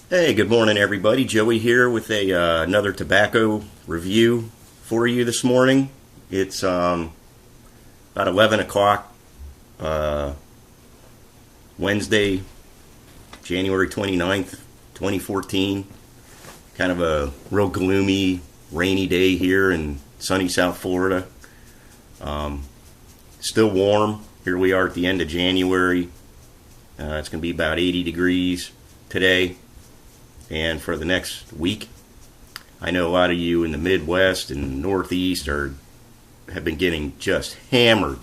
Hey, good morning, everybody. Joey here with another tobacco review for you this morning. It's about 11 o'clock, uh, Wednesday, January 29th, 2014. Kind of a real gloomy, rainy day here in sunny South Florida. Still warm. Here we are at the end of January. It's going to be about 80 degrees today and for the next week. I know a lot of you in the Midwest and Northeast have been getting just hammered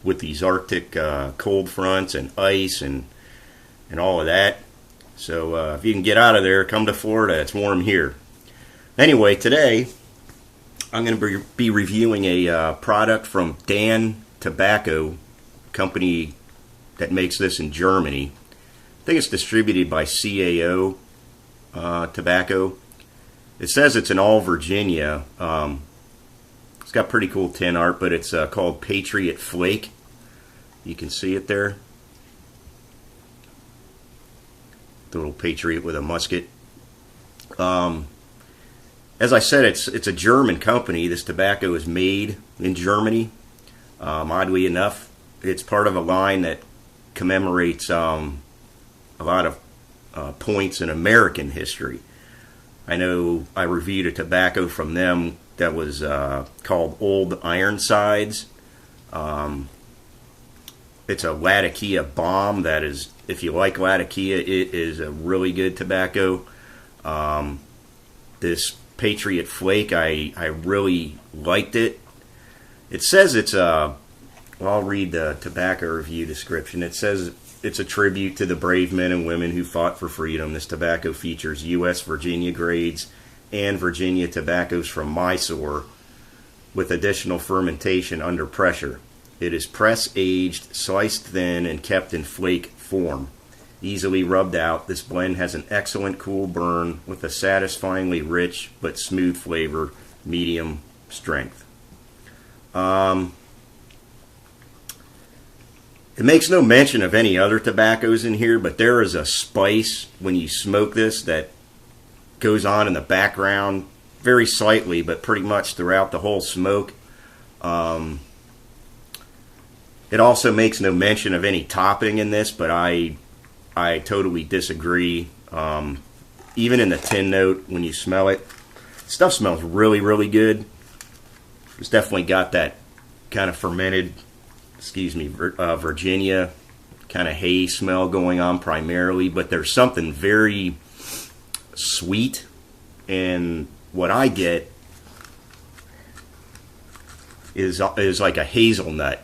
with these Arctic cold fronts and ice and all of that. So if you can get out of there, come to Florida. It's warm here. Anyway, today I'm going to be reviewing a product from Dan Tobacco, company that makes this in Germany. I think it's distributed by CAO Tobacco. It says it's in all Virginia. It's got pretty cool tin art, but it's called Patriot Flake. You can see it there. The little Patriot with a musket. As I said, it's a German company. This tobacco is made in Germany. Oddly enough, it's part of a line that commemorates a lot of points in American history. I know I reviewed a tobacco from them that was called Old Ironsides. It's a Latakia bomb that is, if you like Latakia, it is a really good tobacco. This Patriot Flake, I really liked it. It says it's well, I'll read the tobacco review description. It says it's a tribute to the brave men and women who fought for freedom. This tobacco features U.S. Virginia grades and Virginia tobaccos from Mysore with additional fermentation under pressure. It is press-aged, sliced thin, and kept in flake form. Easily rubbed out, this blend has an excellent cool burn with a satisfyingly rich but smooth flavor, medium strength. It makes no mention of any other tobaccos in here, but there is a spice when you smoke this that goes on in the background very slightly, but pretty much throughout the whole smoke. It also makes no mention of any topping in this, but I totally disagree. Even in the tin note, when you smell it, stuff smells really, really good. It's definitely got that kind of fermented, Virginia kind of hay smell going on primarily, but there's something very sweet, and what I get is like a hazelnut.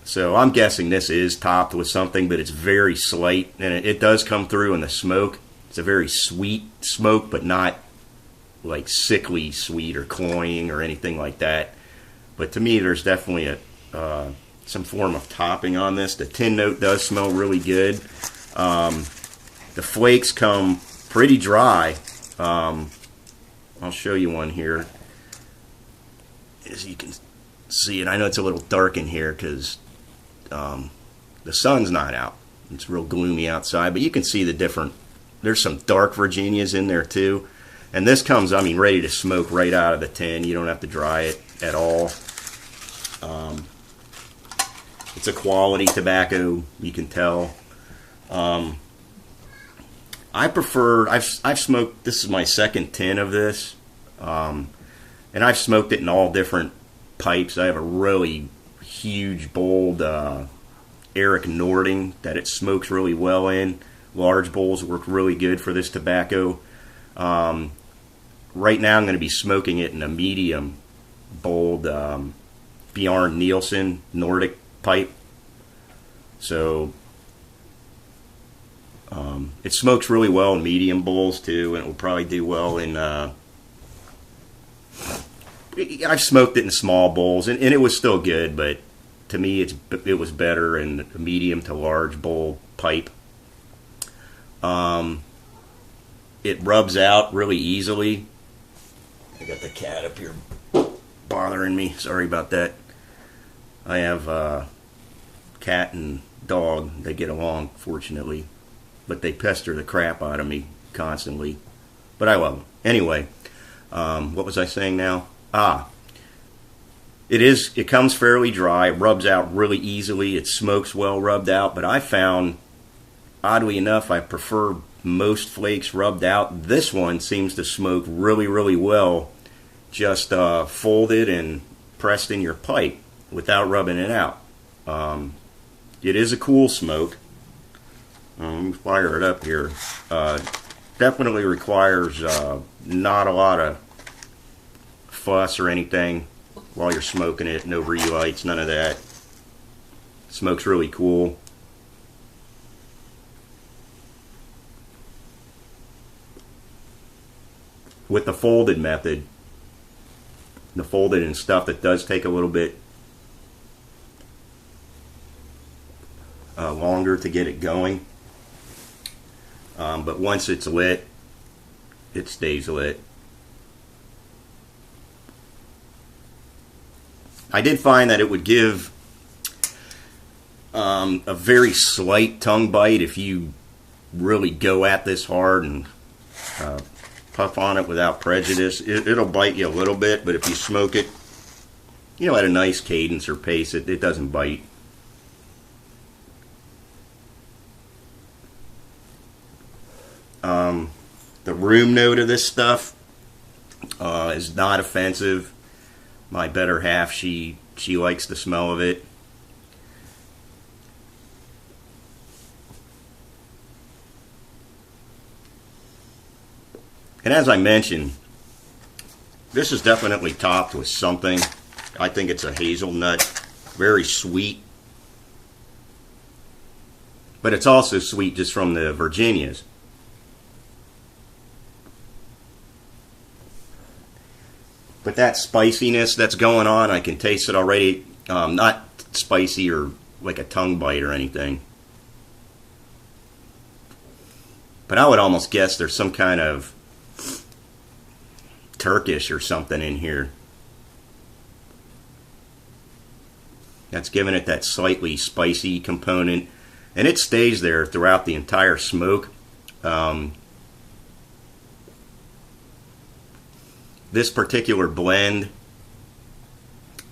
So I'm guessing this is topped with something, but it's very slight, and it does come through in the smoke. It's a very sweet smoke, but not like sickly sweet or cloying or anything like that. But to me, there's definitely some form of topping on this. The tin note does smell really good. The flakes come pretty dry. I'll show you one here. As you can see it, I know it's a little dark in here because the sun's not out. It's real gloomy outside, but you can see the different, there's some dark Virginias in there too. And this comes, ready to smoke right out of the tin. You don't have to dry it at all. It's a quality tobacco, you can tell. I prefer, I've smoked, this is my second tin of this, and I've smoked it in all different pipes. I have a really huge, bold Eric Nording that it smokes really well in. Large bowls work really good for this tobacco. Right now I'm going to be smoking it in a medium, bold Bjarne Nielsen Nordic pipe. So it smokes really well in medium bowls too, and it will probably do well in I've smoked it in small bowls, and it was still good, but to me it was better in a medium to large bowl pipe. It rubs out really easily. I got the cat up here bothering me. Sorry about that. I have cat and dog. They get along, fortunately, but they pester the crap out of me constantly. But I love them. Anyway, what was I saying now? It comes fairly dry. It rubs out really easily. It smokes well rubbed out. But I found, oddly enough, I prefer most flakes rubbed out. This one seems to smoke really, really well, just folded and pressed in your pipe without rubbing it out. It is a cool smoke. Let me fire it up here. Definitely requires not a lot of fuss or anything while you're smoking it. No relights, none of that. Smoke's really cool. With the folded method, the folded and stuff, that does take a little bit longer to get it going. But once it's lit, it stays lit. I did find that it would give a very slight tongue bite if you really go at this hard and puff on it without prejudice. It'll bite you a little bit, but if you smoke it, at a nice cadence or pace, it doesn't bite. The room note of this stuff is not offensive. My better half, she likes the smell of it. And as I mentioned, this is definitely topped with something. I think it's a hazelnut. Very sweet. But it's also sweet just from the Virginias. But that spiciness that's going on, I can taste it already. Not spicy or like a tongue bite or anything. But I would almost guess there's some kind of Turkish or something in here that's giving it that slightly spicy component, and it stays there throughout the entire smoke. This particular blend,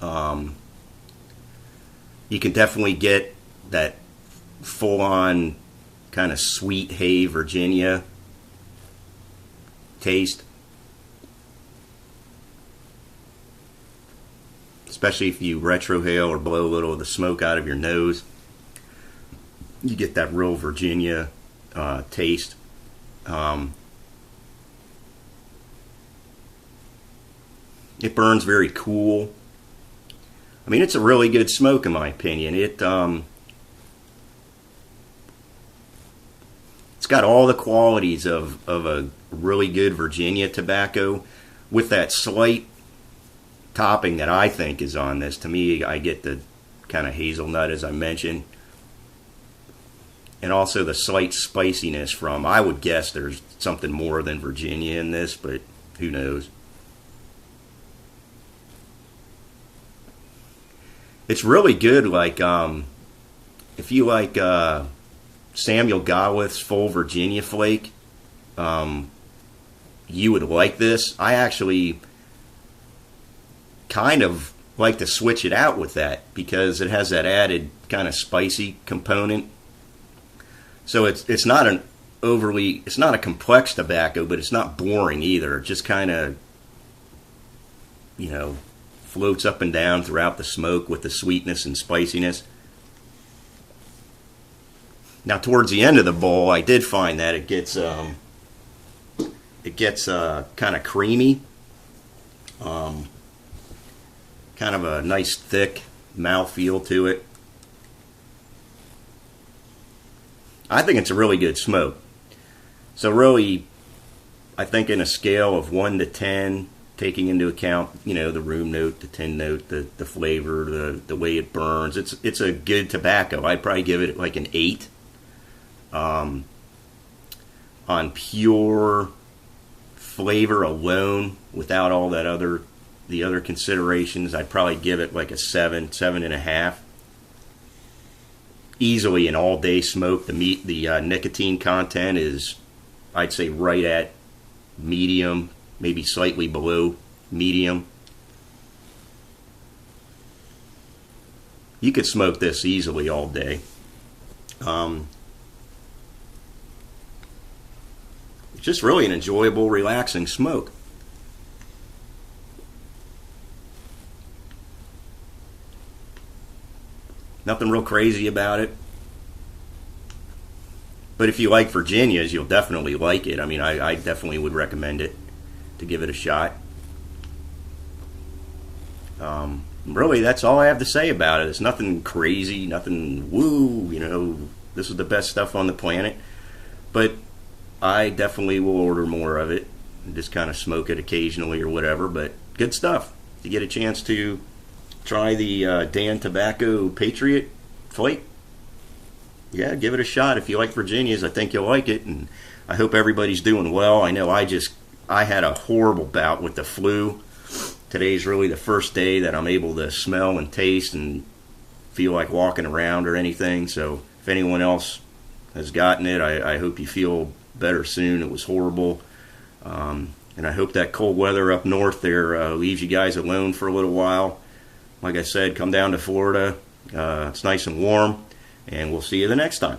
you can definitely get that full-on kind of sweet hay Virginia taste. Especially if you retrohale or blow a little of the smoke out of your nose, you get that real Virginia taste. It burns very cool. I mean, it's a really good smoke in my opinion. It's got all the qualities of a really good Virginia tobacco with that slight topping that I think is on this. To me, I get the kind of hazelnut, as I mentioned, and also the slight spiciness from, I would guess there's something more than Virginia in this, but who knows. It's really good, like, if you like Samuel Gawith's Full Virginia Flake, you would like this. I actually kind of like to switch it out with that because it has that added kind of spicy component. So it's not a complex tobacco, but it's not boring either. It just kind of, floats up and down throughout the smoke with the sweetness and spiciness. Now, towards the end of the bowl, I did find that it gets kind of creamy, kind of a nice thick mouthfeel to it. I think it's a really good smoke. So really, I think in a scale of 1 to 10, taking into account, the room note, the tin note, the flavor, the way it burns, it's a good tobacco. I'd probably give it like an 8. On pure flavor alone, without all that the other considerations, I'd probably give it like a 7.5. Easily an all-day smoke. The nicotine content is I'd say right at medium, maybe slightly below medium. You could smoke this easily all day. It's just really an enjoyable, relaxing smoke. Nothing real crazy about it. But if you like Virginias, you'll definitely like it. I mean, I definitely would recommend it to give it a shot. Really, that's all I have to say about it. It's nothing crazy, nothing woo, this is the best stuff on the planet. But I definitely will order more of it and just kind of smoke it occasionally or whatever. But good stuff. If you get a chance to try the Dan Tobacco Patriot Flake, yeah, give it a shot. If you like Virginias, I think you'll like it. And I hope everybody's doing well. I know I had a horrible bout with the flu. Today's really the first day that I'm able to smell and taste and feel like walking around or anything. So if anyone else has gotten it, I hope you feel better soon. It was horrible. And I hope that cold weather up north there leaves you guys alone for a little while. Like I said, come down to Florida. It's nice and warm, and we'll see you the next time.